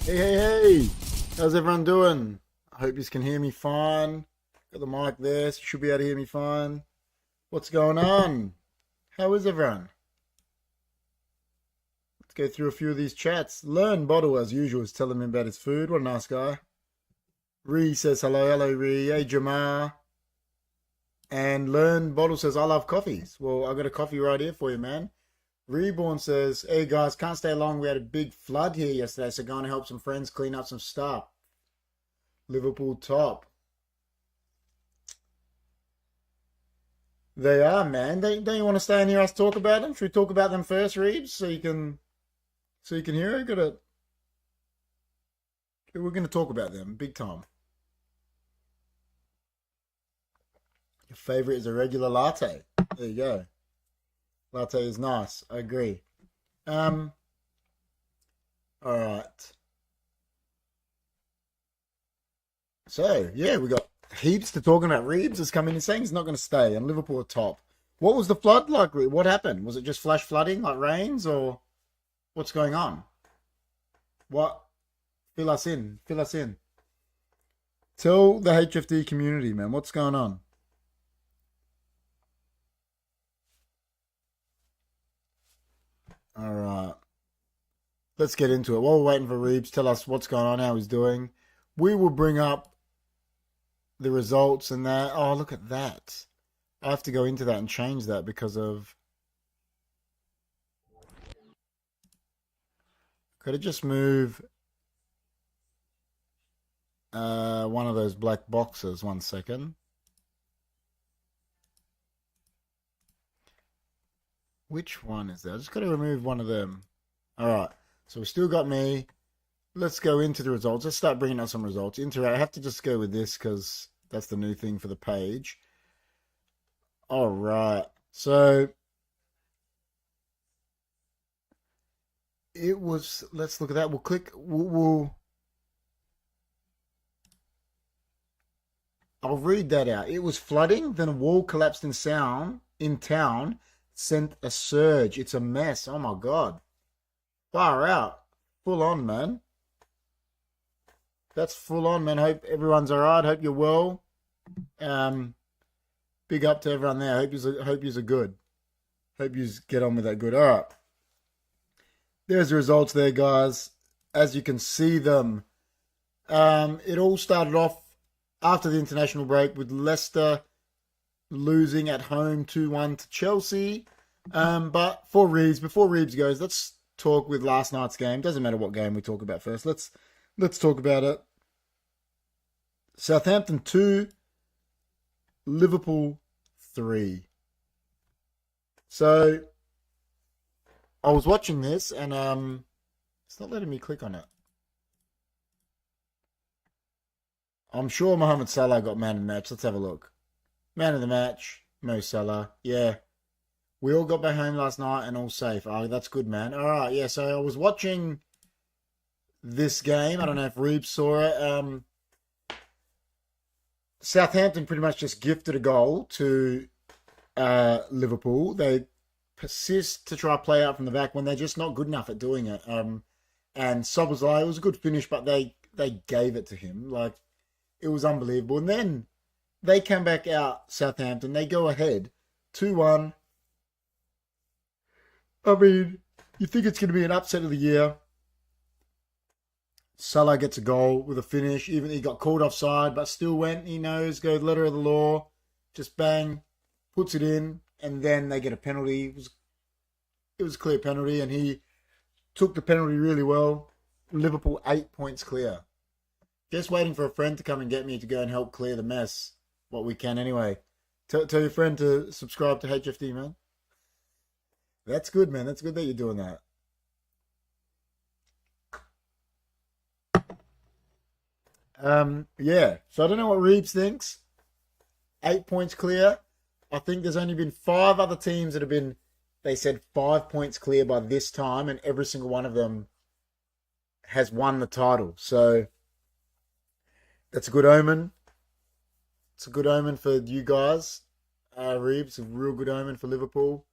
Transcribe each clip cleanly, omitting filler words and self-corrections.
Hey, hey, hey! How's everyone doing? I hope you can hear me fine. Got the mic there, so you should be able to hear me fine. What's going on? How is everyone? Let's go through a few of these chats. Learn Bottle, as usual, is telling me about his food. What a nice guy. Ree says hello, hello Ree. Hey Jamar. And Learn Bottle says, I love coffees. Well, I got a coffee right here for you, man. Reborn says, hey guys, can't stay long. We had a big flood here yesterday, so going to help some friends clean up some stuff. Liverpool top. They are, man. Don't you want to stay and hear us talk about them? Should we talk about them first, Reeves, so you can hear it? We're gonna talk about them big time. Your favorite is a regular latte. There you go. Latte is nice. I agree. Um. All right. So yeah, we got heaps to talking about. Reeves is coming and saying he's not going to stay, and Liverpool are top. What was the flood like? What happened? Was it just flash flooding, like rains, or what's going on? What? Fill us in. Fill us in. Tell the HFD community, man, what's going on? All right, let's get into it. While we're waiting for Reeves, tell us what's going on, how he's doing. We will bring up the results and that. Oh, look at that. I have to go into that and change that because of. Could it just move one of those black boxes? 1 second. Which one is that? I just got to remove one of them. All right. So we still got me. Let's go into the results. Let's start bringing up some results. Interact. I have to just go with this because that's the new thing for the page. All right. So it was. Let's look at that. We'll click. I'll read that out. It was flooding. Then a wall collapsed in town. Sent a surge. It's a mess. Oh my god. Far out. Full on, man. That's full on, man. Hope everyone's all right. Hope you're well. Um, big up to everyone there. Hope you're good. Hope you get on with that good. All right. There's the results there, guys. As you can see them, it all started off after the international break with Leicester losing at home 2-1 to Chelsea. But before Reeves goes, let's talk with last night's game. Doesn't matter what game we talk about first. Let's talk about it. Southampton 2, Liverpool 3. So I was watching this and it's not letting me click on it. I'm sure Mohamed Salah got man of the match. Let's have a look. Man of the match, Mo Salah. Yeah. We all got back home last night and all safe. Oh, that's good, man. All right, yeah. So I was watching this game. I don't know if Reeves saw it. Southampton pretty much just gifted a goal to Liverpool. They persist to try play out from the back when they're just not good enough at doing it. And Szoboszlai, it was a good finish, but they gave it to him. Like, it was unbelievable. And then they come back out, Southampton. They go ahead 2-1. I mean, you think it's going to be an upset of the year. Salah gets a goal with a finish. Even he got called offside, but still went. He knows, goes letter of the law. Just bang, puts it in, and then they get a penalty. It was a clear penalty, and he took the penalty really well. Liverpool 8 points clear. Just waiting for a friend to come and get me to go and help clear the mess. What we can anyway. Tell your friend to subscribe to HFD, man. That's good, man. That's good that you're doing that. Yeah. So I don't know what Reeves thinks. 8 points clear. I think there's only been 5 other teams that have been, they said 5 points clear by this time, and every single one of them has won the title. So that's a good omen. It's a good omen for you guys. Reeves, a real good omen for Liverpool.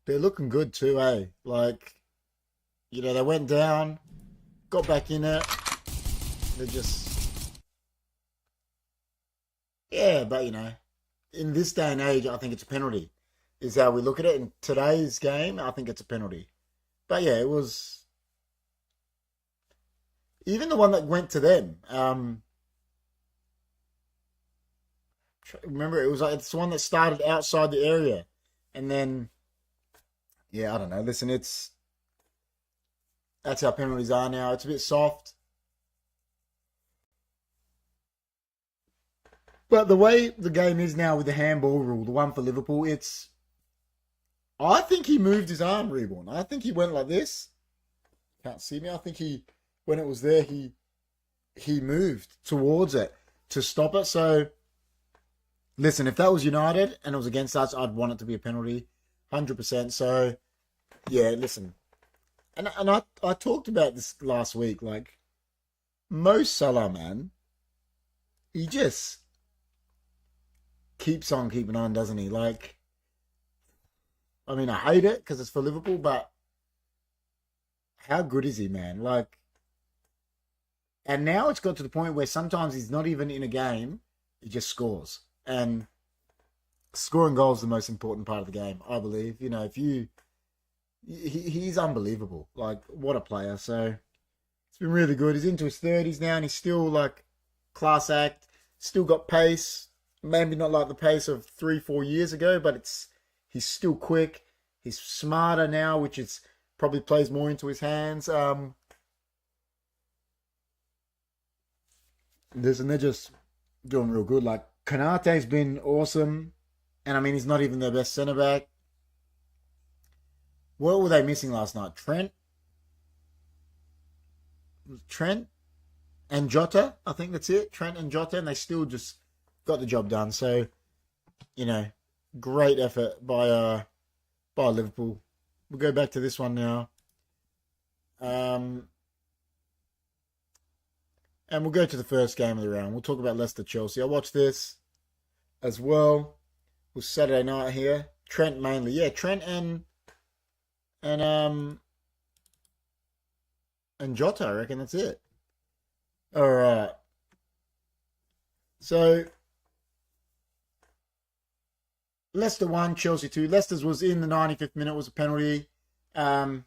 They're looking good too, eh? Like, they went down, got back in it. They're just... Yeah, but, in this day and age, I think it's a penalty, is how we look at it. In today's game, I think it's a penalty. But, yeah, it was... Even the one that went to them. Remember, it was like it's the one that started outside the area. And then, yeah, I don't know. Listen, that's how penalties are now. It's a bit soft. But the way the game is now with the handball rule, the one for Liverpool, I think he moved his arm, Reborn. I think he went like this. Can't see me. I think when it was there, he moved towards it to stop it. So, listen, if that was United and it was against us, I'd want it to be a penalty, 100%. So, yeah, listen. And I talked about this last week. Like, Mo Salah, man, he just keeps on keeping on, doesn't he? Like, I mean, I hate it because it's for Liverpool, but how good is he, man? Like, and now it's got to the point where sometimes he's not even in a game, he just scores. And scoring goals is the most important part of the game, I believe. He's unbelievable. Like, what a player. So, it's been really good. He's into his 30s now, and he's still, like, class act. Still got pace. Maybe not like the pace of 3-4 years ago, but he's still quick. He's smarter now, which is probably plays more into his hands. They're just doing real good. Like, Konate's been awesome. And, I mean, he's not even their best centre-back. What were they missing last night? Trent and Jota? I think that's it. Trent and Jota. And they still just got the job done. So, great effort by Liverpool. We'll go back to this one now. And we'll go to the first game of the round. We'll talk about Leicester-Chelsea. I watched this as well. It was Saturday night here. Trent mainly. Yeah, Trent and Jota, I reckon that's it. All right. So, Leicester 1, Chelsea 2. Leicester's was in the 95th minute, was a penalty. Trying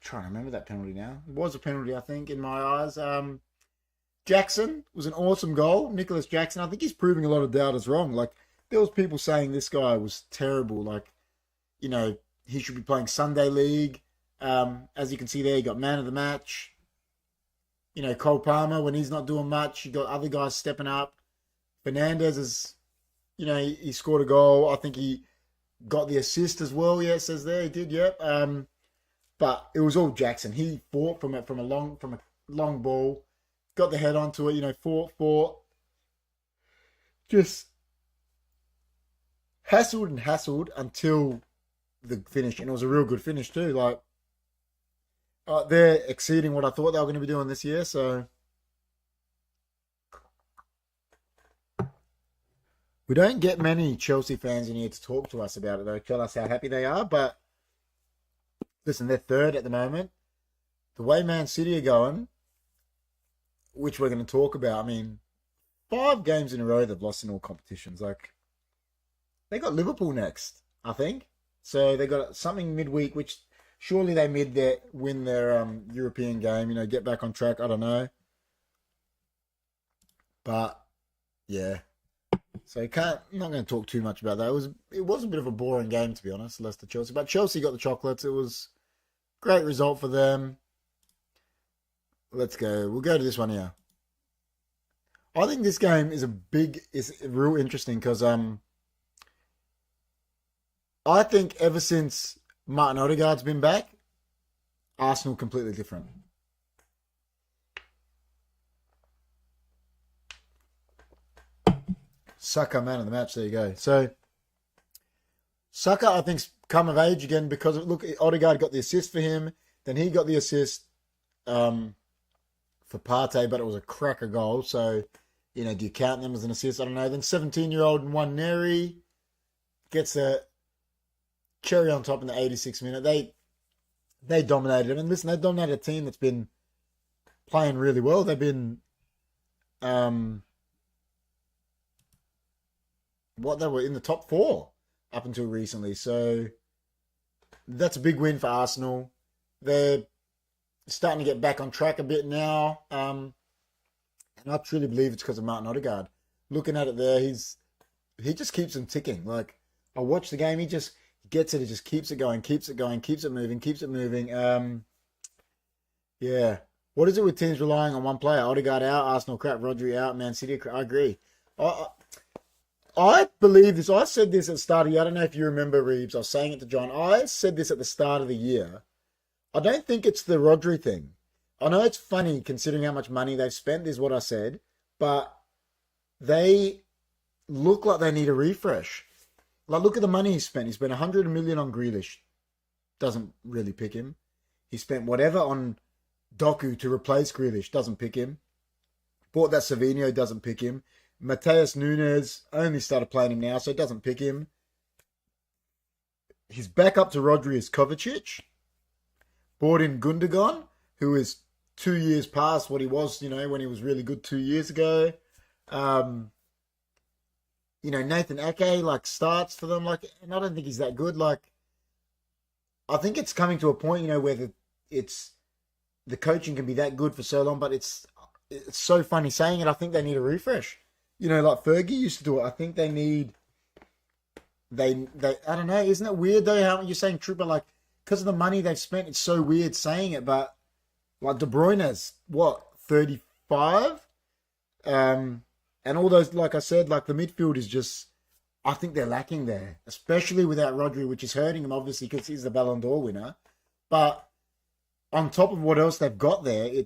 to remember that penalty now. It was a penalty, I think, in my eyes. Jackson was an awesome goal. Nicholas Jackson. I think he's proving a lot of doubters wrong. Like, there was people saying this guy was terrible. Like, he should be playing Sunday League. As you can see there, he got man of the match. Cole Palmer, when he's not doing much, you got other guys stepping up. Fernandez is, he scored a goal. I think he got the assist as well. Yeah, it says there he did. Yep. But it was all Jackson. He fought from a long ball, got the head onto it. Fought. Just hassled until the finish, and it was a real good finish too. Like, they're exceeding what I thought they were going to be doing this year. So we don't get many Chelsea fans in here to talk to us about it, though. Tell us how happy they are. But listen, they're third at the moment. The way Man City are going, which we're going to talk about. I mean, 5 games in a row they've lost in all competitions. Like, they got Liverpool next, I think. So they got something midweek, which surely they win their European game. Get back on track. I don't know, but yeah. So I'm not going to talk too much about that. It was a bit of a boring game, to be honest, Leicester Chelsea. But Chelsea got the chocolates. It was a great result for them. Let's go. We'll go to this one here. I think this game is real interesting because I think ever since Martin Odegaard's been back, Arsenal completely different. Saka, man of the match. There you go. So, Saka, I think, come of age again because, look, Odegaard got the assist for him. Then he got the assist for Partey, but it was a cracker goal. So, do you count them as an assist? I don't know. Then 17-year-old Nwaneri gets a cherry on top in the 86th minute. they dominated them. And listen, they dominated a team that's been playing really well. They've been, um, they were in the top four up until recently. So that's a big win for Arsenal. They're starting to get back on track a bit now. And I truly believe it's because of Martin Odegaard. Looking at it there, he just keeps them ticking. Like, I watch the game, he just gets it, he just keeps it going, keeps it going, keeps it moving, keeps it moving. Yeah. What is it with teams relying on one player? Odegaard out, Arsenal crap, Rodri out, Man City crap. I agree. I believe this. I said this at the start of the year. I don't know if you remember, Reeves. I was saying it to John. I said this at the start of the year. I don't think it's the Rodri thing. I know it's funny considering how much money they've spent, is what I said. But they look like they need a refresh. Like, look at the money he spent. He spent 100 million on Grealish. Doesn't really pick him. He spent whatever on Doku to replace Grealish. Doesn't pick him. Bought that Savinho. Doesn't pick him. Mateus Nunes only started playing him now, so it doesn't pick him. His backup to Rodri is Kovacic. Bought in Gundogan, who is 2 years past what he was, when he was really good 2 years ago. Nathan Ake, starts for them, and I don't think he's that good. I think it's coming to a point, where the coaching can be that good for so long, but it's so funny saying it. I think they need a refresh. Like Fergie used to do it. I think they need, I don't know, isn't it weird though how you're saying Trooper, because of the money they've spent, it's so weird saying it, but De Bruyne's, 35? And all those, like I said, the midfield is just, I think they're lacking there, especially without Rodri, which is hurting him, obviously, because he's the Ballon d'Or winner. But on top of what else they've got there, I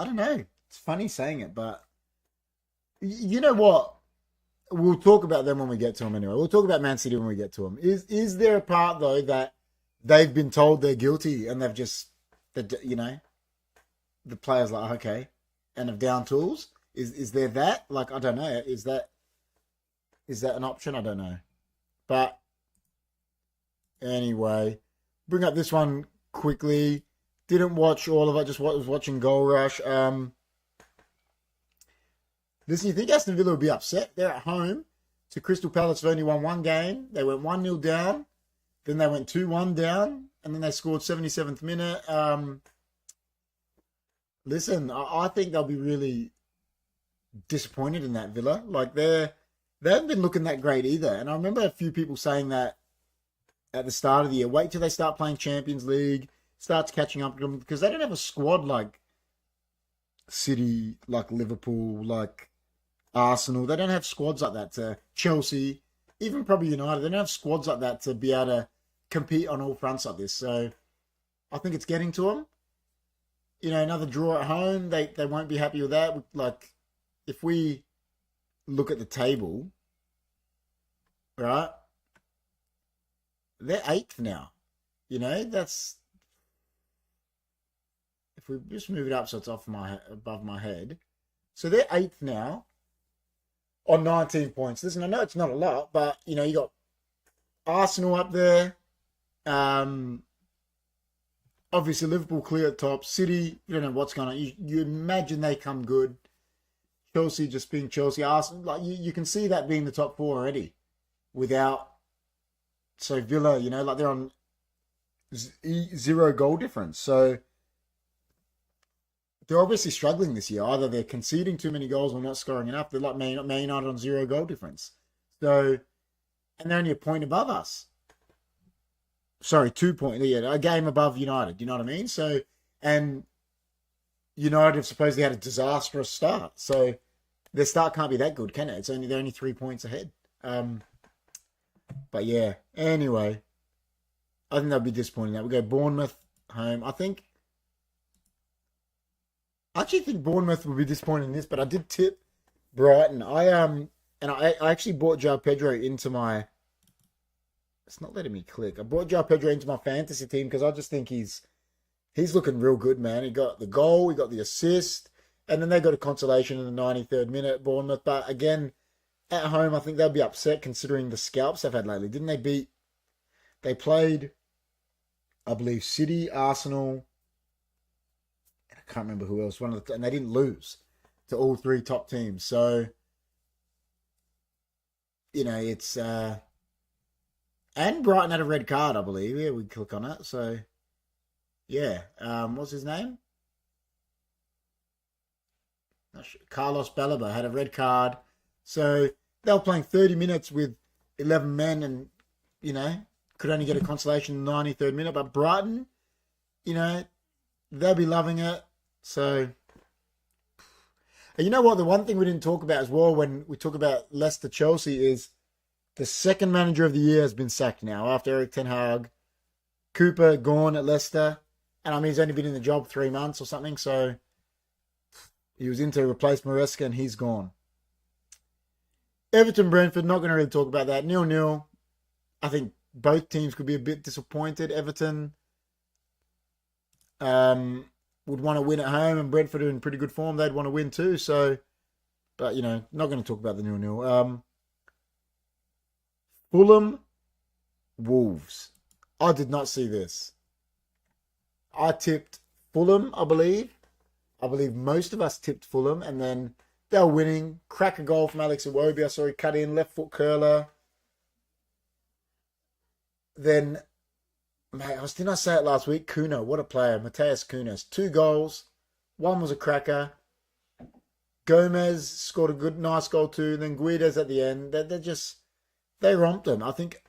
don't know. It's funny saying it, but you know what? We'll talk about them when we get to them anyway. We'll talk about Man City when we get to them. Is there a part, though, that they've been told they're guilty and they've just, the players okay, and have down tools? Is there that? I don't know. Is that an option? I don't know. But anyway, bring up this one quickly. Didn't watch all of it, just was watching Goal Rush. Listen, you think Aston Villa would be upset? They're at home to Crystal Palace, have only won one game. They went 1-0 down. Then they went 2-1 down. And then they scored 77th minute. Listen, I think they'll be really disappointed in that Villa. They haven't been looking that great either. And I remember a few people saying that at the start of the year. Wait till they start playing Champions League. Starts catching up to them. Because they don't have a squad like City, like Liverpool, like Arsenal. They don't have squads like that to Chelsea, even probably United. They don't have squads like that to be able to compete on all fronts like this. So I think it's getting to them. Another draw at home, they won't be happy with that. If we look at the table, right, they're 8th now. That's, if we just move it up so it's above my head. So they're 8th now on 19 points. Listen, I know it's not a lot, but, you got Arsenal up there. Obviously, Liverpool clear at top. City, you don't know what's going on. You imagine they come good. Chelsea just being Chelsea. Arsenal, you can see that being the top four already. Without, so Villa, they're on 0 goal difference. So they're obviously struggling this year. Either they're conceding too many goals or not scoring enough. They're like Man United on 0 goal difference. So, and they're only a point above us. Sorry, 2 points. Yeah, a game above United. You know what I mean? So, and United have supposedly had a disastrous start. So their start can't be that good, can it? They're only 3 points ahead. But yeah. Anyway, I think that'll be disappointing. That we go Bournemouth home. I actually think Bournemouth will be disappointed in this, but I did tip Brighton. I actually bought João Pedro into my. It's not letting me click. I brought João Pedro into my fantasy team because I just think he's looking real good, man. He got the goal, he got the assist, and then they got a consolation in the 93rd minute, Bournemouth. But again, at home, I think they'll be upset considering the scalps they've had lately. Didn't they beat They played, I believe, City, Arsenal, and I can't remember who else. And they didn't lose to all three top teams. So, it's and Brighton had a red card, I believe. Yeah, we click on it. So, yeah. What's his name? Carlos Balaba had a red card. So they were playing 30 minutes with 11 men and, could only get a consolation in the 93rd minute. But Brighton, they'll be loving it. So, and you know what? The one thing we didn't talk about as well when we talk about Leicester Chelsea is the second manager of the year has been sacked now after Eric Ten Hag. Cooper gone at Leicester. And I mean, he's only been in the job 3 months or something. So he was in to replace Maresca and he's gone. Everton Brentford, not going to really talk about that. 0-0. I think both teams could be a bit disappointed. Everton would want to win at home, and Brentford are in pretty good form. They'd want to win too. So, but not going to talk about the 0-0. Fulham, Wolves. I did not see this. I tipped Fulham, I believe. I believe most of us tipped Fulham, and then they were winning. Cracker goal from Alex Iwobi. I saw he cut in, left foot curler. Then, mate, didn't I say it last week? Cunha, what a player. Mateus Cunha. 2 goals. 1 was a cracker. Gomez scored a nice goal too. And then Guedes at the end. They romped them. I think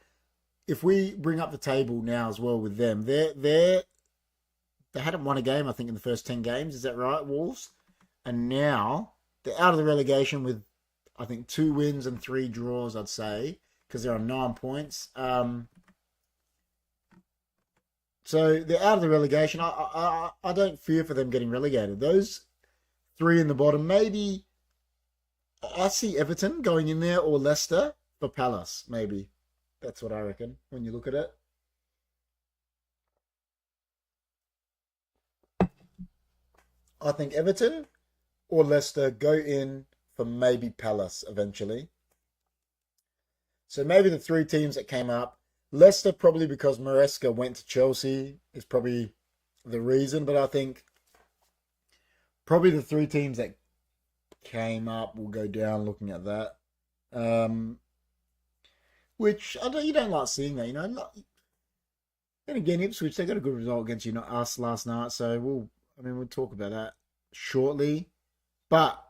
if we bring up the table now as well with them, they hadn't won a game, I think, in the first 10 games. Is that right, Wolves? And now they're out of the relegation with, I think, 2 wins and 3 draws, I'd say, because they're on 9 points. So they're out of the relegation. I don't fear for them getting relegated. Those 3 in the bottom, maybe I see Everton going in there or Leicester for Palace, maybe. That's what I reckon when you look at it. I think Everton or Leicester go in for maybe Palace eventually. So maybe the 3 teams that came up. Leicester probably because Maresca went to Chelsea is probably the reason. But I think probably the 3 teams that came up will go down looking at that. Which you don't like seeing that, Then again, Ipswich, they got a good result against us last night. So we'll talk about that shortly. But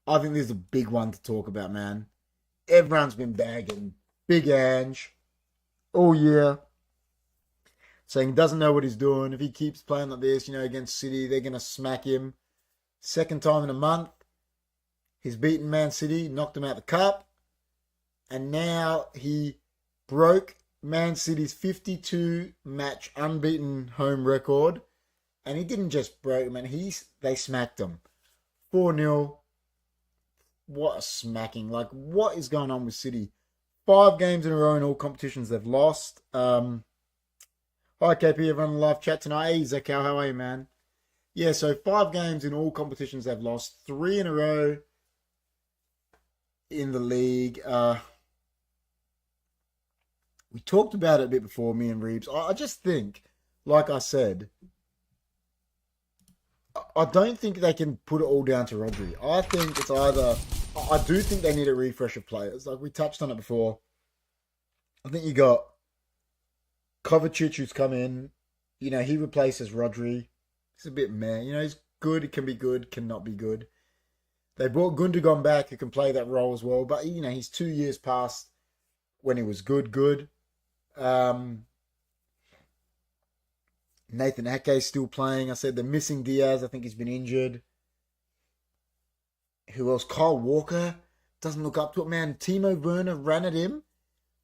I think this is a big one to talk about, man. Everyone's been bagging Big Ange all year, saying he doesn't know what he's doing. If he keeps playing like this, against City, they're going to smack him. Second time in a month, he's beaten Man City, knocked them out the cup. And now he broke Man City's 52-match unbeaten home record. And he didn't just break them, they smacked them. 4-0. What a smacking. Like, what is going on with City? 5 games in a row in all competitions they've lost. Hi, KP, everyone in the live chat tonight. Hey, Zakal, how are you, man? Yeah, so 5 games in all competitions they've lost. 3 in a row in the league. We talked about it a bit before, me and Reeves. I just think, like I said, I don't think they can put it all down to Rodri. I think it's I do think they need a refresh of players. Like we touched on it before. I think you got Kovacic who's come in. He replaces Rodri. He's a bit meh. He's good. It can be good. Cannot be good. They brought Gundogan back who can play that role as well. But, he's 2 years past when he was good. Nathan Ake's still playing. I said they're missing Diaz. I think he's been injured. Who else? Kyle Walker doesn't look up to it, man. Timo Werner ran at him.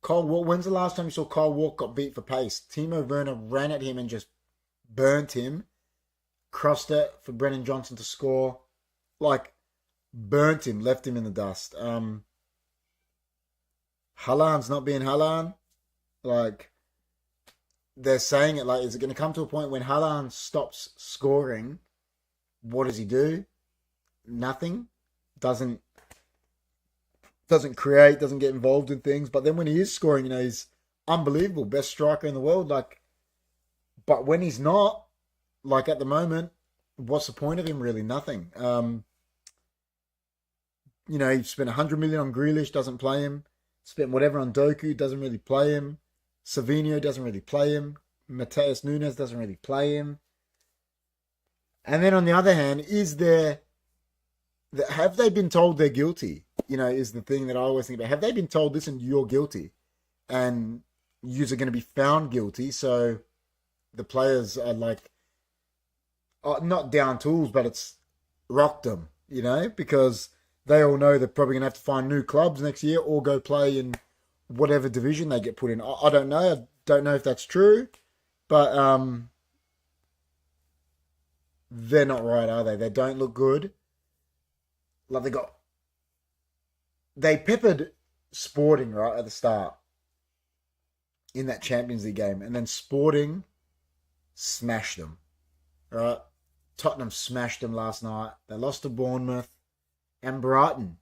When's the last time you saw Kyle Walker got beat for pace? Timo Werner ran at him and just burnt him. Crossed it for Brennan Johnson to score. Like, burnt him, left him in the dust. Haaland's not being Haaland. Like, they're saying it like, is it going to come to a point when Haaland stops scoring? What does he do? Nothing. Doesn't create, doesn't get involved in things. But then when he is scoring, he's unbelievable, best striker in the world. Like, but when he's not, like at the moment, what's the point of him? Really, nothing. He spent 100 million on Grealish, doesn't play him. Spent whatever on Doku, doesn't really play him. Savinho doesn't really play him. Mateus Nunes doesn't really play him. And then on the other hand, have they been told they're guilty? Is the thing that I always think about. Have they been told, listen, you're guilty, and you're going to be found guilty? So the players are like, not down tools, but it's rocked them, because they all know they're probably going to have to find new clubs next year or go play in whatever division they get put in. I don't know. I don't know if that's true, but they're not right, are they? They don't look good. Like they peppered Sporting right at the start in that Champions League game, and then Sporting smashed them. Right, Tottenham smashed them last night. They lost to Bournemouth and Brighton.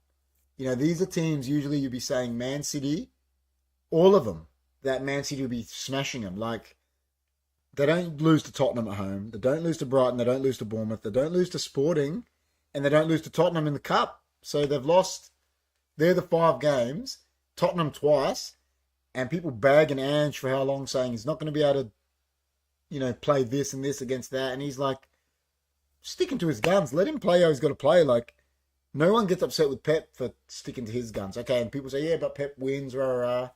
These are teams usually you'd be saying Man City, all of them, that Man City would be smashing them. Like, they don't lose to Tottenham at home. They don't lose to Brighton. They don't lose to Bournemouth. They don't lose to Sporting. And they don't lose to Tottenham in the Cup. So they've lost, they're the 5 games, Tottenham twice, and people bagging Ange for how long, saying he's not going to be able to, play this and this against that. And he's like, sticking to his guns. Let him play how he's got to play. Like, no one gets upset with Pep for sticking to his guns. Okay, and people say, yeah, but Pep wins, rah, rah, rah.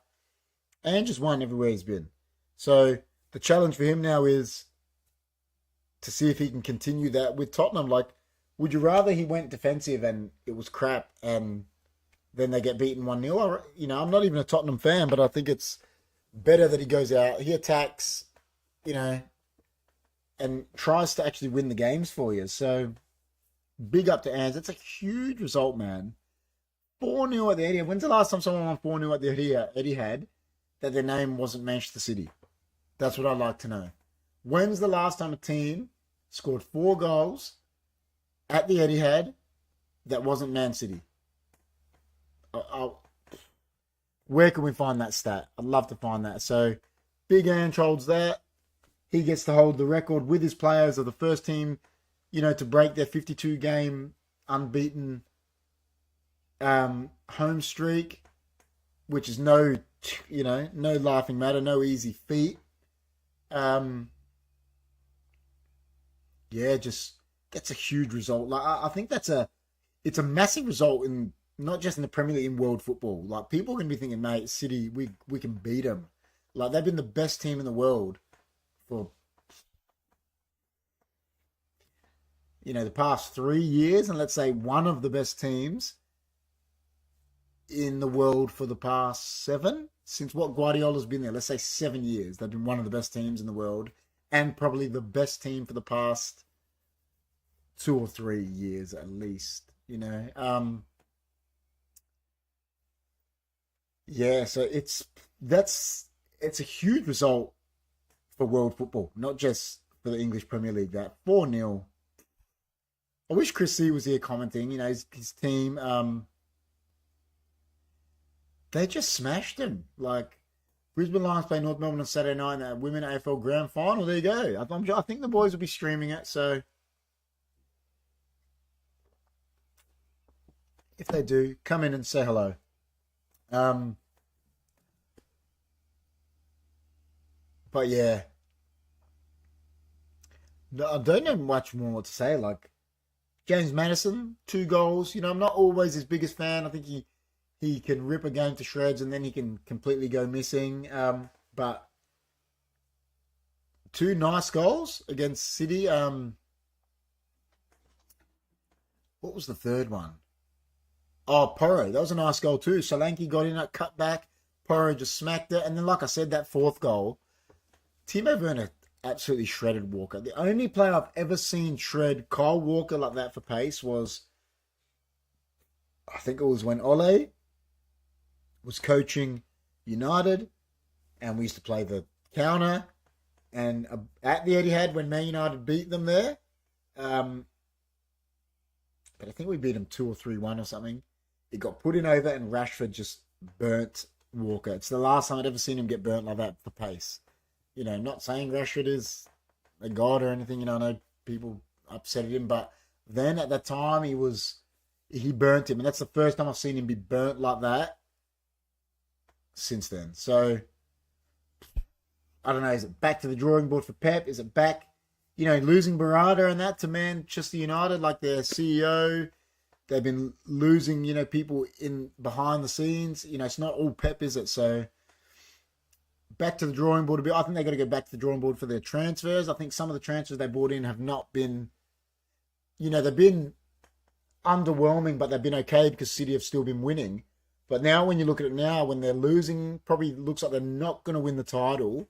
Ange has won everywhere he's been. So the challenge for him now is to see if he can continue that with Tottenham. Like, would you rather he went defensive and it was crap and then they get beaten 1-0? I'm not even a Tottenham fan, but I think it's better that he goes out, he attacks, and tries to actually win the games for you. So big up to Ange. It's a huge result, man. 4-0 at the Etihad. When's the last time someone won 4-0 at the Etihad that their name wasn't Manchester City? That's what I'd like to know. When's the last time a team scored 4 goals at the Etihad that wasn't Man City? Where can we find that stat? I'd love to find that. So big Ange holds that. He gets to hold the record with his players of the first team, to break their 52-game unbeaten home streak, which is no laughing matter, no easy feat. Just that's a huge result. Like, I think it's a massive result in not just in the Premier League, in world football. Like, people are going to be thinking, mate, City, we can beat them. Like, they've been the best team in the world for the past 3 years, and let's say one of the best teams in the world for the past 7, since what Guardiola's been there. Let's say 7 years. They've been one of the best teams in the world, and probably the best team for the past 2 or 3 years at least. So it's a huge result for world football, not just for the English Premier League. That 4-0. I wish Chris C was here commenting. His team, they just smashed him. Like, Brisbane Lions play North Melbourne on Saturday night in the Women AFL Grand Final. There you go. I think the boys will be streaming it. So if they do, come in and say hello. But yeah, no, I don't know much more to say. Like, James Maddison, 2 goals. I'm not always his biggest fan. I think he can rip a game to shreds and then he can completely go missing. But 2 nice goals against City. What was the third one? Oh, Porro. That was a nice goal too. Solanke got in it, cut back. Porro just smacked it. And then, like I said, that 4th goal, Timo Werner absolutely shredded Walker. The only player I've ever seen shred Kyle Walker like that for pace was, I think it was when Ole was coaching United and we used to play the counter, and at the Etihad when Man United beat them there. But I think we beat them 2 or 3-1 or something. It got put in over and Rashford just burnt Walker. It's the last time I'd ever seen him get burnt like that for pace. Not saying Rashford is a god or anything. I know people upset at him, but then at that time he burnt him, and that's the first time I've seen him be burnt like that since then. So I don't know. Is it back to the drawing board for Pep? Is it back, losing Barada and that to Manchester United, like their CEO? They've been losing, people in behind the scenes. It's not all Pep, is it? So back to the drawing board a bit. I think they got to go back to the drawing board for their transfers. I think some of the transfers they brought in have not been, they've been underwhelming, but they've been okay because City have still been winning. But now when you look at it now, when they're losing, probably looks like they're not going to win the title,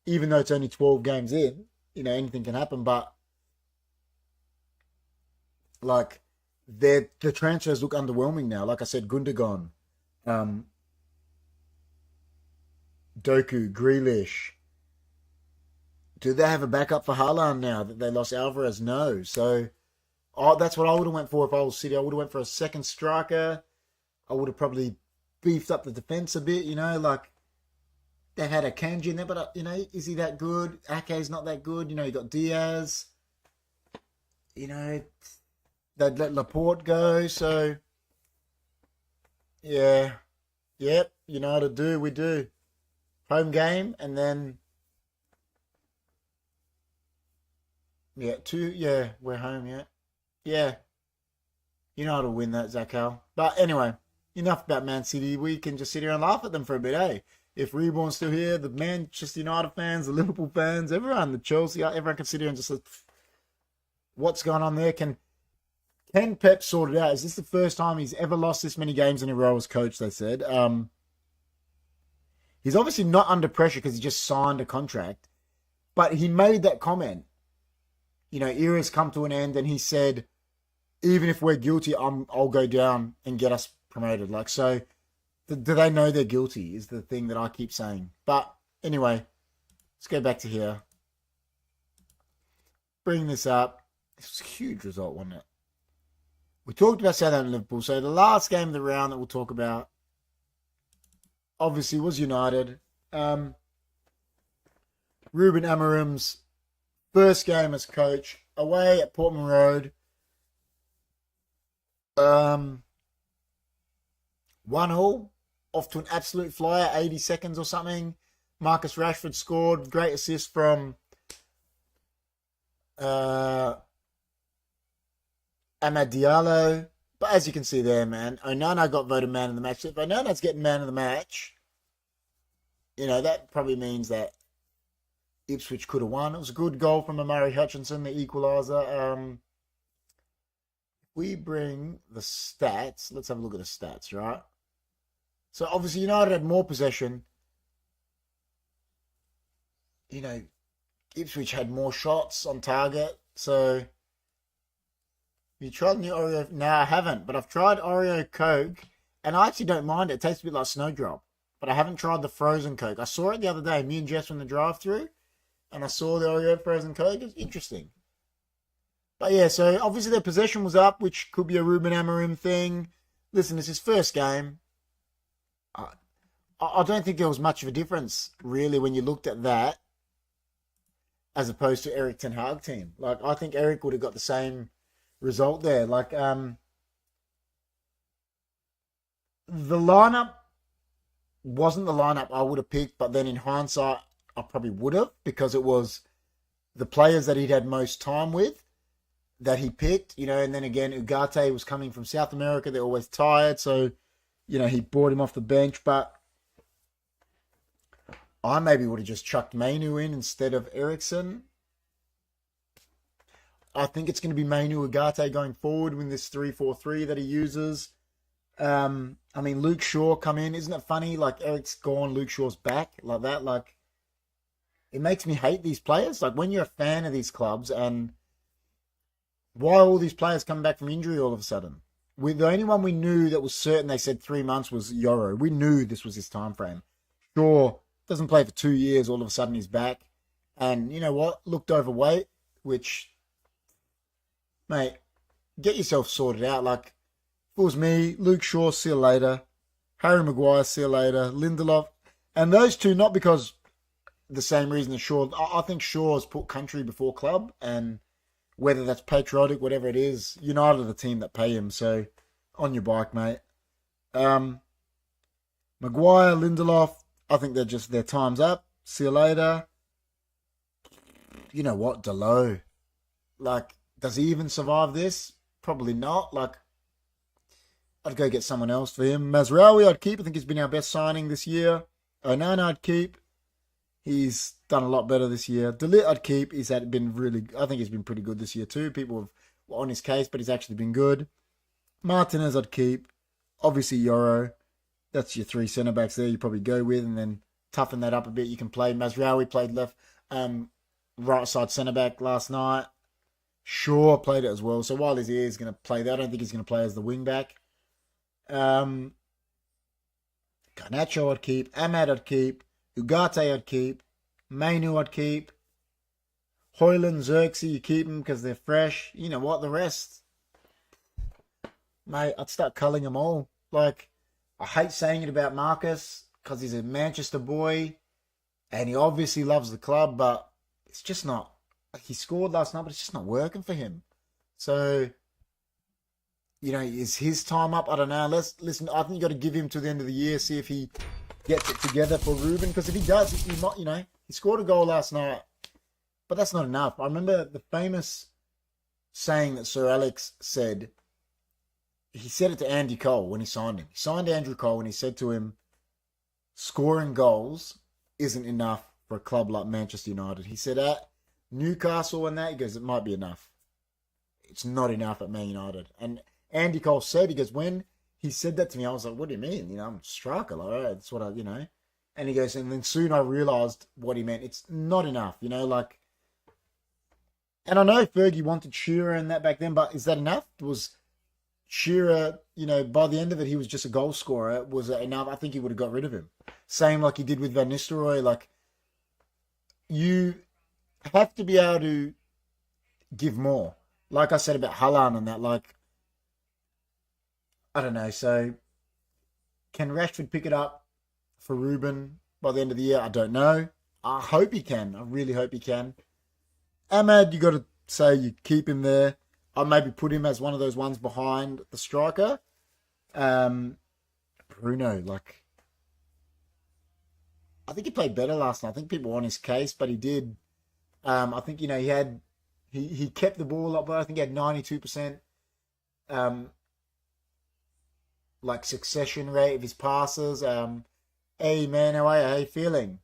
even though it's only 12 games in. Anything can happen. But like the transfers look underwhelming now. Like I said, Gundogan, Doku, Grealish. Do they have a backup for Haaland now that they lost Alvarez? No. So that's what I would have went for if I was City. I would have went for a second striker. I would have probably beefed up the defense a bit, like they had a Kanji in there, but is he that good? Ake's not that good. You got Diaz. They'd let Laporte go. So yeah, yep. United do. We do home game, and then we're home. Yeah. United will win that, Zakal. But anyway, enough about Man City. We can just sit here and laugh at them for a bit, eh? If Reborn's still here, the Manchester United fans, the Liverpool fans, everyone, the Chelsea, everyone can sit here and just what's going on there? Can Pep sort it out? Is this the first time he's ever lost this many games in a row as coach, they said? He's obviously not under pressure because he just signed a contract. But he made that comment. Era's come to an end, and he said, even if we're guilty, I'll go down and get us promoted. So do they know they're guilty is the thing that I keep saying. But anyway, let's go back to here. Bring this up. This was a huge result, wasn't it? We talked about Southampton and Liverpool. So the last game of the round that we'll talk about, obviously, was United. Ruben Amorim's first game as coach, away at Portman Road. 1-1, off to an absolute flyer, 80 seconds or something. Marcus Rashford scored, great assist from Amad Diallo. But as you can see there, man, Onana got voted man of the match. If Onana's getting man of the match, that probably means that Ipswich could have won. It was a good goal from Amari Hutchinson, the equaliser. We bring the stats. Let's have a look at the stats, right? So obviously United had more possession. Ipswich had more shots on target. So you tried new Oreo? No, I haven't. But I've tried Oreo Coke, and I actually don't mind it. It tastes a bit like Snowdrop. But I haven't tried the frozen Coke. I saw it the other day. Me and Jess were in the drive-thru, and I saw the Oreo frozen Coke. It's interesting. But yeah, so obviously their possession was up, which could be a Ruben Amorim thing. Listen, it's his first game. I don't think there was much of a difference, really, when you looked at that, as opposed to Eric Ten Hag team. I think Eric would have got the same result there. The lineup wasn't the lineup I would have picked, but then in hindsight, I probably would have, because it was the players that he'd had most time with that he picked, and then again, Ugarte was coming from South America. They're always tired, so, he brought him off the bench, but I maybe would have just chucked Mainu in instead of Eriksson. I think it's going to be Mainu Ugarte going forward with this 3-4-3 that he uses. Luke Shaw come in. Isn't it funny? Eric's gone, Luke Shaw's back, like that. It makes me hate these players. When you're a fan of these clubs, and why all these players come back from injury all of a sudden? The only one we knew that was certain, they said 3 months, was Yoro. We knew this was his time frame. Shaw doesn't play for 2 years. All of a sudden he's back. And you know what? Looked overweight, which, mate, get yourself sorted out. If it was me, Luke Shaw, see you later. Harry Maguire, see you later. Lindelof. And those two, not because the same reason as Shaw. I think Shaw's put country before club, and whether that's patriotic, whatever it is, United are the team that pay him. So, on your bike, mate. Maguire, Lindelof, I think their time's up. See you later. You know what, Delo. Like, does he even survive this? Probably not. Like, I'd go get someone else for him. Mazraoui, I'd keep. I think he's been our best signing this year. Onana, I'd keep. He's done a lot better this year. De Ligt, I'd keep. I think he's been pretty good this year too. People were on his case, but he's actually been good. Martinez, I'd keep. Obviously, Yoro. That's your three centre backs there. You probably go with, and then toughen that up a bit. You can play. Mazraoui played left, right side centre back last night. Shaw played it as well. So while he's going to play that, I don't think he's going to play as the wing back. Garnacho, I'd keep. Ahmad, I'd keep. Ugarte, I'd keep. Mainu, I'd keep. Hoyland, Xerxes, you keep them because they're fresh. You know what? The rest, mate, I'd start culling them all. Like, I hate saying it about Marcus because he's a Manchester boy and he obviously loves the club, but it's just not. Like, he scored last night, but it's just not working for him. So, is his time up? I don't know. Listen. I think you got to give him to the end of the year, see if he gets it together for Ruben. Because if he does, he might. He scored a goal last night, but that's not enough. I remember the famous saying that Sir Alex said. He said it to Andy Cole when he signed him. He signed Andrew Cole and he said to him, "Scoring goals isn't enough for a club like Manchester United." He said at Newcastle and that, he goes, "It might be enough. It's not enough at Man United." And Andy Cole said, he goes, when he said that to me, I was like, "What do you mean? I'm a striker. Like, that's what I. And he goes, and then soon I realised what he meant. It's not enough, like. And I know Fergie wanted Shearer and that back then, but is that enough? Was Shearer, by the end of it, he was just a goal scorer. Was it enough? I think he would have got rid of him. Same like he did with Van Nistelrooy. Like, you have to be able to give more. Like I said about Haaland and that, like, I don't know. So, can Rashford pick it up for Ruben by the end of the year? I don't know. I hope he can. I really hope he can. Ahmad, you got to say you keep him there. I'll maybe put him as one of those ones behind the striker. Bruno, like, I think he played better last night. I think people were on his case, but he did. I think, he kept the ball up, but I think he had 92% like succession rate of his passes. Hey man, how are you? How you feeling?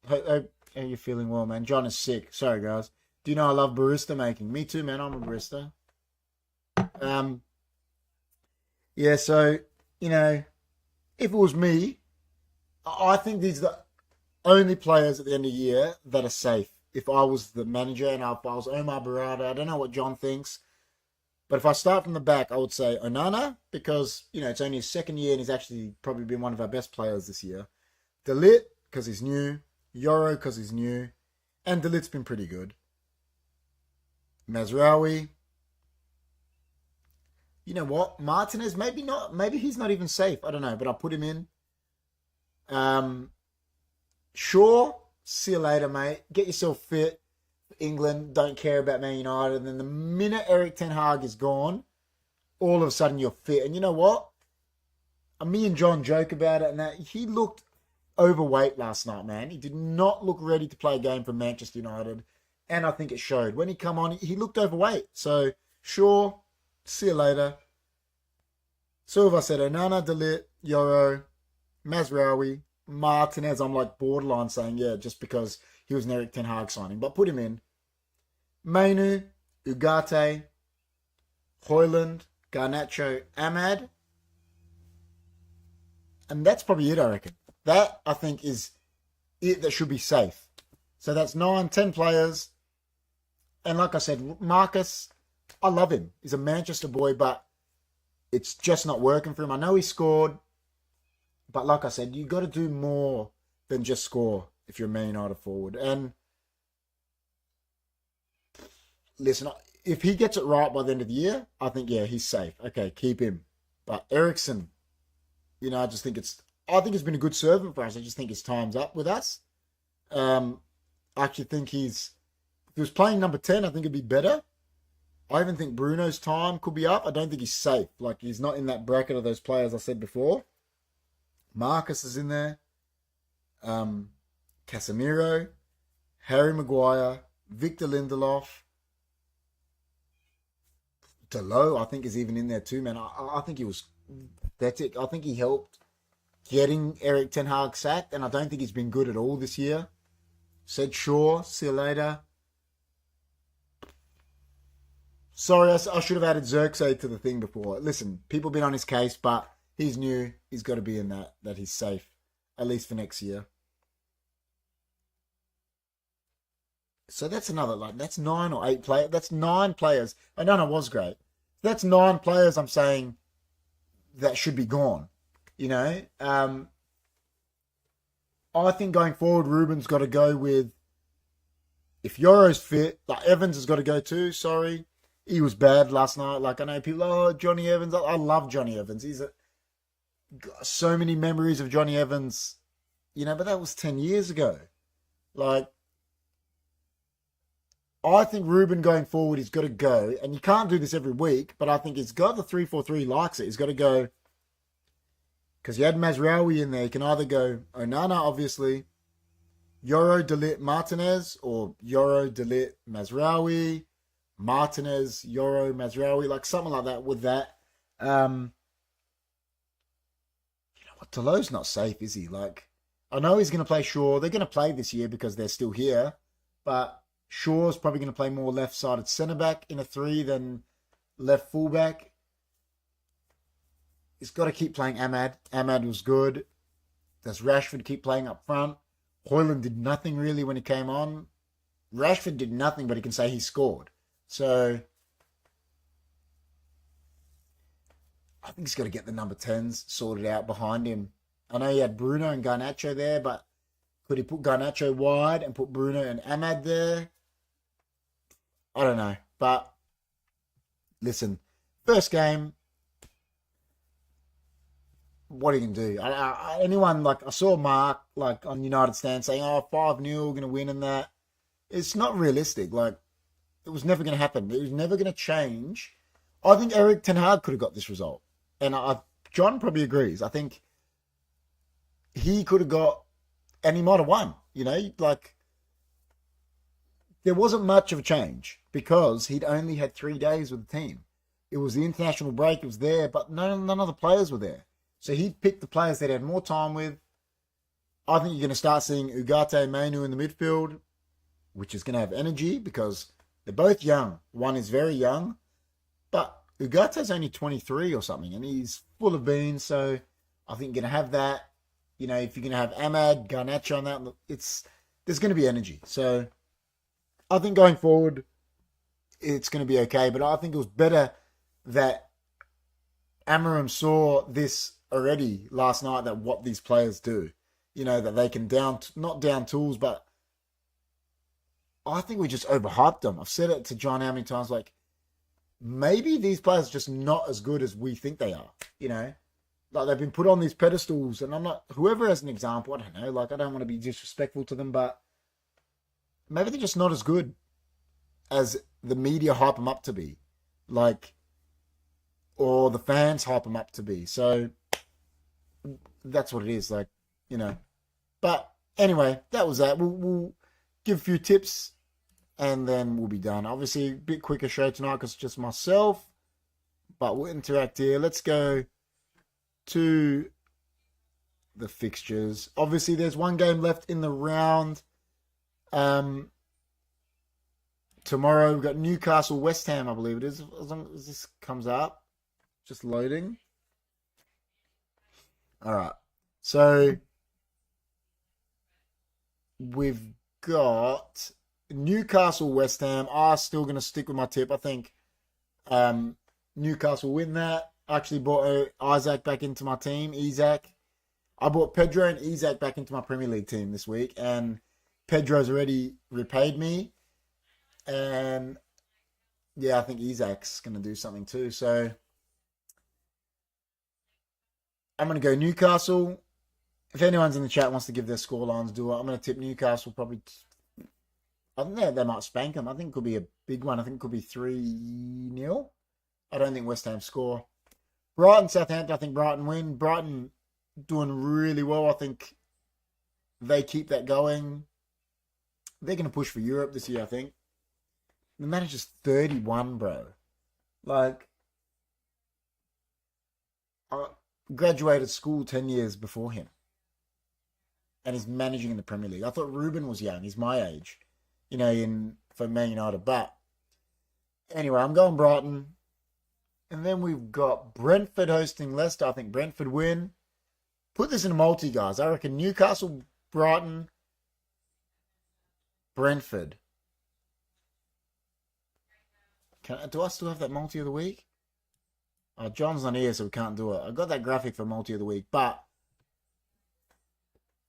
Hope you're feeling well, man. John is sick. Sorry, guys. Do you know I love barista making? Me too, man. I'm a barista. Yeah, so, if it was me, I think these are the only players at the end of the year that are safe. If I was the manager and if I was Omar Barada, I don't know what John thinks, but if I start from the back, I would say Onana, because, it's only his second year and he's actually probably been one of our best players this year. De Ligt, because he's new. Yoro, because he's new. And De Ligt's been pretty good. Mazraoui. You know what? Martinez, maybe not. Maybe he's not even safe. I don't know, but I'll put him in. Shaw, see you later, mate. Get yourself fit. England, don't care about Man United. And then the minute Eric Ten Hag is gone, all of a sudden you're fit. And you know what? Me and John joke about it and that. He looked overweight last night, man. He did not look ready to play a game for Manchester United. And I think it showed. When he come on, he looked overweight. So, sure, see you later. So if I said Onana, De Ligt, Yoro, Mazraoui, Martinez, I'm like borderline saying, yeah, just because he was an Eric Ten Hag signing. But put him in. Mainu, Ugarte, Hoyland, Garnacho, Ahmad. And that's probably it, I reckon. That, I think, is it that should be safe. So that's 9, 10 players. And like I said, Marcus, I love him. He's a Manchester boy, but it's just not working for him. I know he scored, but like I said, you got to do more than just score if you're a Man United forward. And listen, if he gets it right by the end of the year, I think, yeah, he's safe. Okay, keep him. But Eriksen, I just think I think he's been a good servant for us. I just think his time's up with us. I actually think if he was playing number 10, I think it'd be better. I even think Bruno's time could be up. I don't think he's safe. Like, he's not in that bracket of those players I said before. Marcus is in there. Casemiro, Harry Maguire, Victor Lindelof, Delo, I think is even in there too, man. I think he was pathetic. I think he helped getting Eric Ten Hag sacked, and I don't think he's been good at all this year. Said Shaw, see you later. Sorry, I should have added Xerxes to the thing before. Listen, people have been on his case, but he's new. He's got to be in that he's safe, at least for next year. So that's another, like, that's 9 or 8 players. That's 9 players. I know it was great. That's 9 players I'm saying that should be gone. You know, I think going forward, Ruben's got to go with, if Yoro's fit, like Evans has got to go too. Sorry. He was bad last night. Like, I know people, oh, Johnny Evans. I love Johnny Evans. Got so many memories of Johnny Evans, but that was 10 years ago. Like, I think Ruben going forward, he's got to go, and you can't do this every week, but I think he's got the 3-4-3, likes it. He's got to go, because you had Mazraoui in there. You can either go Onana, obviously, Yoro, Delit, Martinez, or Yoro, Delit, Mazraoui, Martinez, Yoro, Mazraoui, like something like that with that. What, Delo's not safe, is he? Like, I know he's going to play Shaw. They're going to play this year because they're still here, but Shaw's probably going to play more left-sided centre-back in a 3 than left full-back. He's got to keep playing Ahmad. Ahmad was good. Does Rashford keep playing up front? Højlund did nothing really when he came on. Rashford did nothing, but he can say he scored. So I think he's got to get the number 10s sorted out behind him. I know he had Bruno and Garnacho there, but could he put Garnacho wide and put Bruno and Ahmad there? I don't know. But listen, first game, what are you going to do? Anyone, like, I saw Mark, like, on United Stand saying, 5-0, going to win and that. It's not realistic. Like, it was never going to happen. It was never going to change. I think Eric Ten Hag could have got this result. And John probably agrees. I think he could have got, and he might have won. Like, there wasn't much of a change because he'd only had 3 days with the team. It was the international break. It was there, but none of the players were there. So he picked the players that he had more time with. I think you're going to start seeing Ugarte and Mainu in the midfield, which is going to have energy because they're both young. One is very young, but Ugate's only 23 or something, and he's full of beans. So I think you're going to have that. If you're going to have Ahmad, Garnacho on that, there's going to be energy. So I think going forward, it's going to be okay. But I think it was better that Amorim saw this already last night, that what these players do. That they can not down tools, but I think we just overhyped them. I've said it to John how many times, like, maybe these players are just not as good as we think they are, Like, they've been put on these pedestals, and I'm not, whoever has an example, I don't know, like, I don't want to be disrespectful to them, but maybe they're just not as good as the media hype them up to be, like, or the fans hype them up to be. So that's what it is, like, But anyway, that was that. We'll give a few tips, and then we'll be done. Obviously, a bit quicker show tonight because it's just myself, but we'll interact here. Let's go to the fixtures. Obviously, there's one game left in the round. Tomorrow we've got Newcastle, West Ham, I believe it is. As long as this comes up, just loading. All right. So we've got Newcastle, West Ham. I'm still going to stick with my tip. I think Newcastle win that. I actually bought Isaac back into my team. I bought Pedro and Isaac back into my Premier League team this week, and Pedro's already repaid me. And yeah, I think Isaac's going to do something too. So I'm going to go Newcastle. If anyone's in the chat wants to give their scorelines, do it. I'm going to tip Newcastle probably. I think they might spank them. I think it could be a big one. I think it could be 3-0. I don't think West Ham score. Brighton, Southampton, I think Brighton win. Brighton doing really well. I think they keep that going. They're going to push for Europe this year, I think. The manager's 31, bro. Like, I graduated school 10 years before him. And he's managing in the Premier League. I thought Ruben was young. He's my age, for Man United. But anyway, I'm going Brighton. And then we've got Brentford hosting Leicester. I think Brentford win. Put this in a multi, guys. I reckon Newcastle, Brighton, Brentford. Do I still have that multi of the week? Oh, John's not here, so we can't do it. I got that graphic for multi of the week, but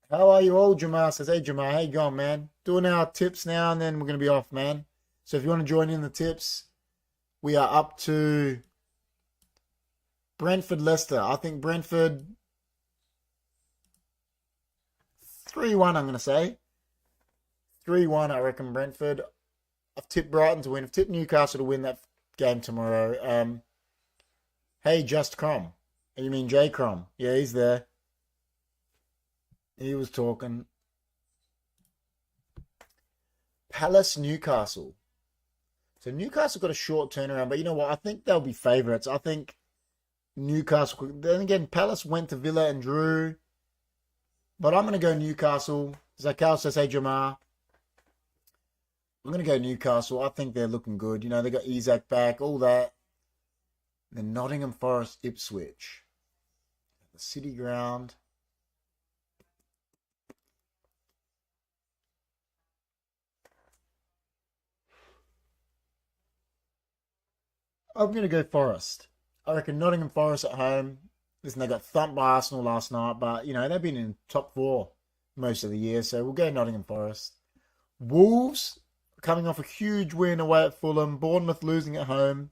how are you all? Jamar says, hey Jamar, how you going, man? Doing our tips now, and then we're going to be off, man. So if you want to join in the tips, we are up to Brentford, Leicester. I think Brentford 3-1, I'm going to say. 3-1, I reckon Brentford. I've tipped Brighton to win. I've tipped Newcastle to win that game tomorrow. Hey, Just Crom. You mean J Crom? Yeah, he's there. He was talking. Palace, Newcastle. So Newcastle got a short turnaround, but you know what? I think they'll be favourites. I think Newcastle. Then again, Palace went to Villa and drew. But I'm going to go Newcastle. Zakal says, hey, Jamar. I'm going to go Newcastle. I think they're looking good. They got Isak back, all that. Then Nottingham Forest, Ipswich. The City Ground. I'm going to go Forest. I reckon Nottingham Forest at home. Listen, they got thumped by Arsenal last night, but, they've been in top 4 most of the year, so we'll go Nottingham Forest. Wolves, coming off a huge win away at Fulham. Bournemouth losing at home.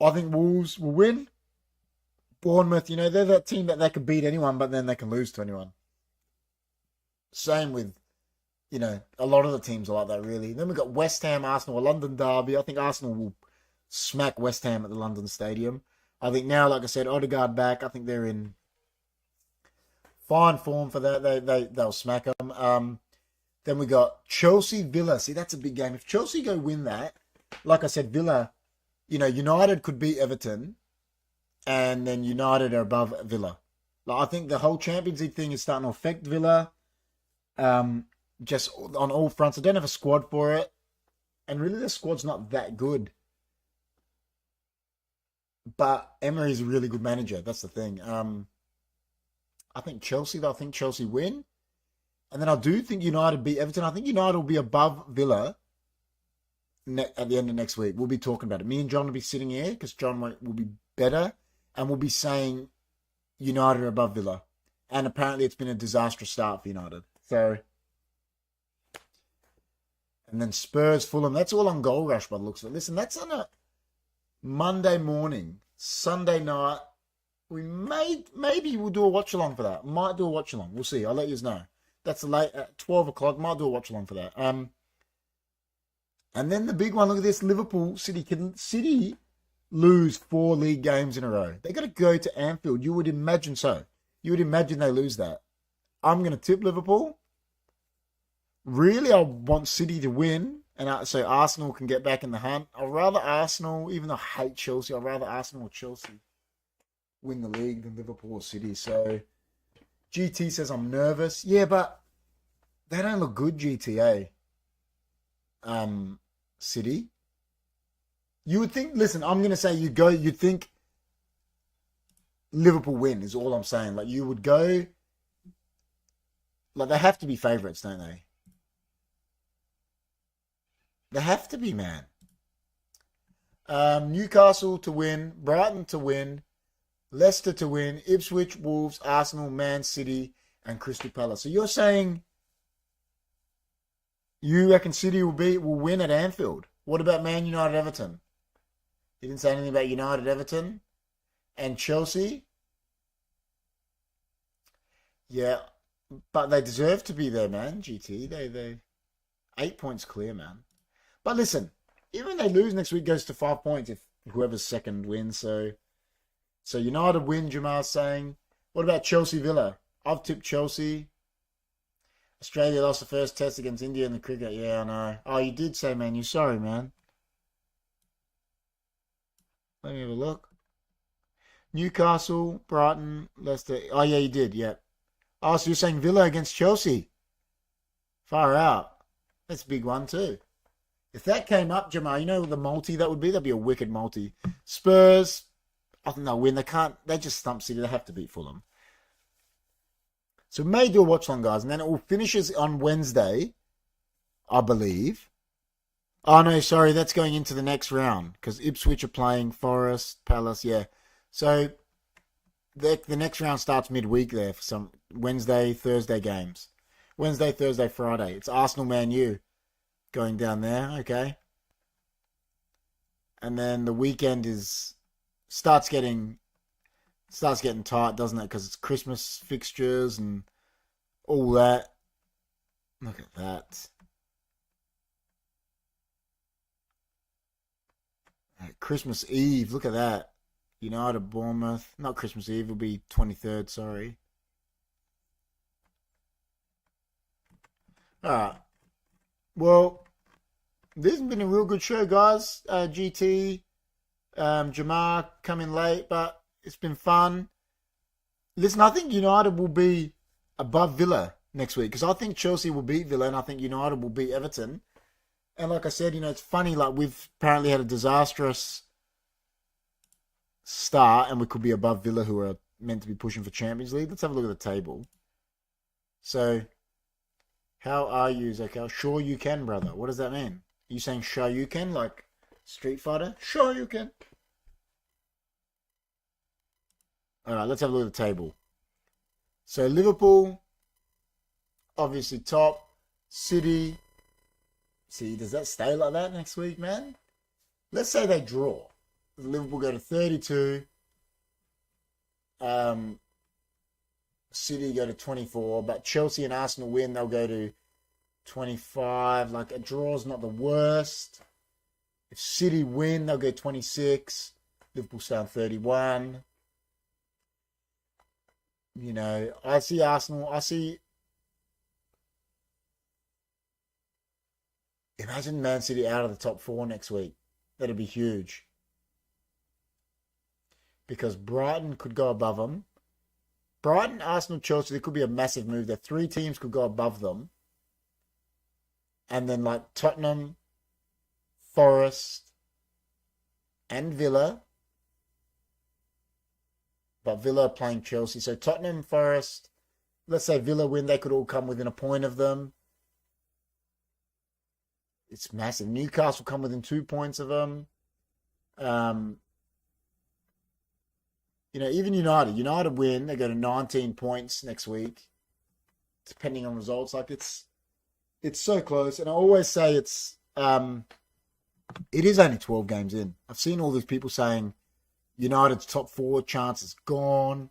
I think Wolves will win. Bournemouth, they're that team that they can beat anyone, but then they can lose to anyone. Same with, a lot of the teams are like that, really. Then we've got West Ham, Arsenal, a London derby. I think Arsenal will smack West Ham at the London Stadium. I think now, like I said, Odegaard back. I think they're in fine form for that. They'll smack them. Then we got Chelsea, Villa. See, that's a big game. If Chelsea go win that, like I said, Villa, United could beat Everton, and then United are above Villa. I think the whole Champions League thing is starting to affect Villa. Just on all fronts. I don't have a squad for it, and really the squad's not that good. But Emery's a really good manager. That's the thing. I think Chelsea win. And then I do think United beat Everton. I think United will be above Villa at the end of next week. We'll be talking about it. Me and John will be sitting here because John will be better. And we'll be saying United are above Villa. And apparently it's been a disastrous start for United. So, and then Spurs, Fulham. That's all on Goal Rush by the looks of it. Listen, that's on a Monday morning, Sunday night. Maybe we'll do a watch along for that. Might do a watch along. We'll see. I'll let you know. That's late at 12 o'clock. Might do a watch along for that. And then the big one. Look at this. Liverpool City. Can City lose 4 league games in a row? They got to go to Anfield. You would imagine so. You would imagine they lose that. I'm going to tip Liverpool. Really, I want City to win. And so Arsenal can get back in the hunt. I'd rather Arsenal, even though I hate Chelsea, I'd rather Arsenal or Chelsea win the league than Liverpool or City. So GT says I'm nervous. Yeah, but they don't look good, GTA. City. You would think, listen, I'm going to say you'd think Liverpool win is all I'm saying. Like you would go, like they have to be favourites, don't they? They have to be, man. Newcastle to win, Brighton to win, Leicester to win, Ipswich, Wolves, Arsenal, Man City, and Crystal Palace. So you're saying you reckon City will win at Anfield? What about Man United, Everton? You didn't say anything about United, Everton, and Chelsea. Yeah, but they deserve to be there, man. GT, they 8 points clear, man. But listen, even if they lose next week, goes to 5 points if whoever's second wins. So United win. Jamal's saying. What about Chelsea Villa? I've tipped Chelsea. Australia lost the first test against India in the cricket. Yeah, I know. Oh, you did say, man. You're sorry, man. Let me have a look. Newcastle, Brighton, Leicester. Oh, yeah, you did. Yeah. Oh, so you're saying Villa against Chelsea? Far out. That's a big one too. If that came up, Jamal, you know the multi that would be? That'd be a wicked multi. Spurs, I think they'll win. They can't. They just stump City. They have to beat Fulham. So we may do a watch long, guys, and then it will finishes on Wednesday, I believe. Oh no, sorry, that's going into the next round because Ipswich are playing Forest, Palace. Yeah, so the next round starts midweek there for some Wednesday, Thursday games. Wednesday, Thursday, Friday. It's Arsenal, Man U going down there. Okay, and then the weekend starts getting tight, doesn't it? Because it's Christmas fixtures and all that. Look at that. Christmas Eve. Look at that. United, Bournemouth. Not Christmas Eve. It'll be 23rd. Sorry. All right. Well, this has been a real good show, guys. GT, Jamar coming late, but it's been fun. Listen, I think United will be above Villa next week because I think Chelsea will beat Villa and I think United will beat Everton. And like I said, it's funny, like we've apparently had a disastrous start and we could be above Villa who are meant to be pushing for Champions League. Let's have a look at the table. So, how are you, Zakel? Sure you can, brother. What does that mean? Are you saying sure you can, like Street Fighter? Sure you can. Alright, let's have a look at the table. So Liverpool, obviously top. City. See, does that stay like that next week, man? Let's say they draw. Liverpool go to 32. City go to 24. But Chelsea and Arsenal win, they'll go to 25. Like, a draw's not the worst. If City win, they'll go 26. Liverpool stay on 31. I see Arsenal. Imagine Man City out of the top 4 next week. That'd be huge. Because Brighton could go above them. Brighton, Arsenal, Chelsea, there could be a massive move there. 3 teams could go above them. And then like Tottenham, Forest, and Villa. But Villa are playing Chelsea. So Tottenham, Forest, let's say Villa win, they could all come within a point of them. It's massive. Newcastle come within 2 points of them. Even United. United win, they go to 19 points next week. Depending on results. Like it's so close. And I always say it is only 12 games in. I've seen all these people saying United's top 4 chance is gone.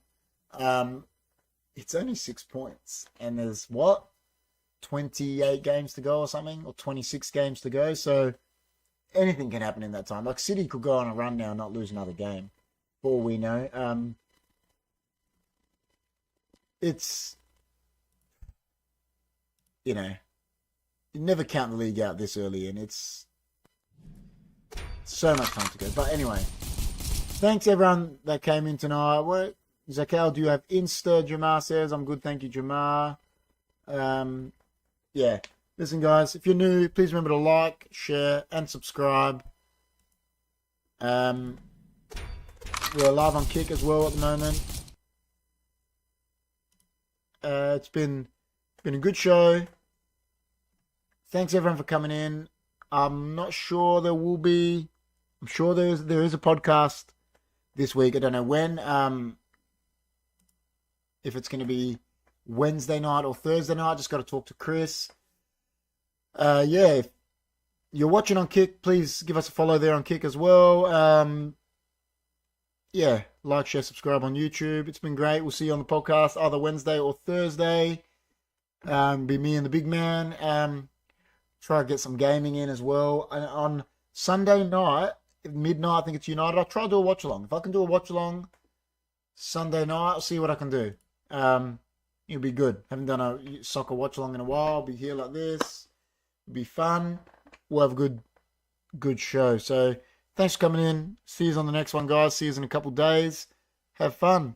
It's only 6 points. And there's 28 games to go or something, or 26 games to go. So anything can happen in that time. Like City could go on a run now and not lose another game, for all we know. It's, you never count the league out this early, and it's so much time to go. But anyway, thanks everyone that came in tonight. Zakel, do you have Insta? Jamar says, I'm good, thank you, Jamar. Yeah, listen guys, if you're new, please remember to like, share, and subscribe. We're live on Kick as well at the moment. It's been a good show. Thanks everyone for coming in. I'm not sure there will be. I'm sure there is a podcast this week. I don't know when. If it's going to be Wednesday night or Thursday night, just got to talk to Chris. If you're watching on Kick, please give us a follow there on Kick as well. yeah, like, share, subscribe on YouTube. It's been great. We'll see you on the podcast either Wednesday or Thursday. Be me and the big man. Try to get some gaming in as well. And on Sunday night, midnight, I think it's United. I'll try to do a watch along. If I can do a watch along Sunday night, I'll see what I can do. It'll be good. Haven't done a soccer watch along in a while. I'll be here like this. It'll be fun. We'll have a good show. So thanks for coming in. See you on the next one, guys. See you in a couple days. Have fun.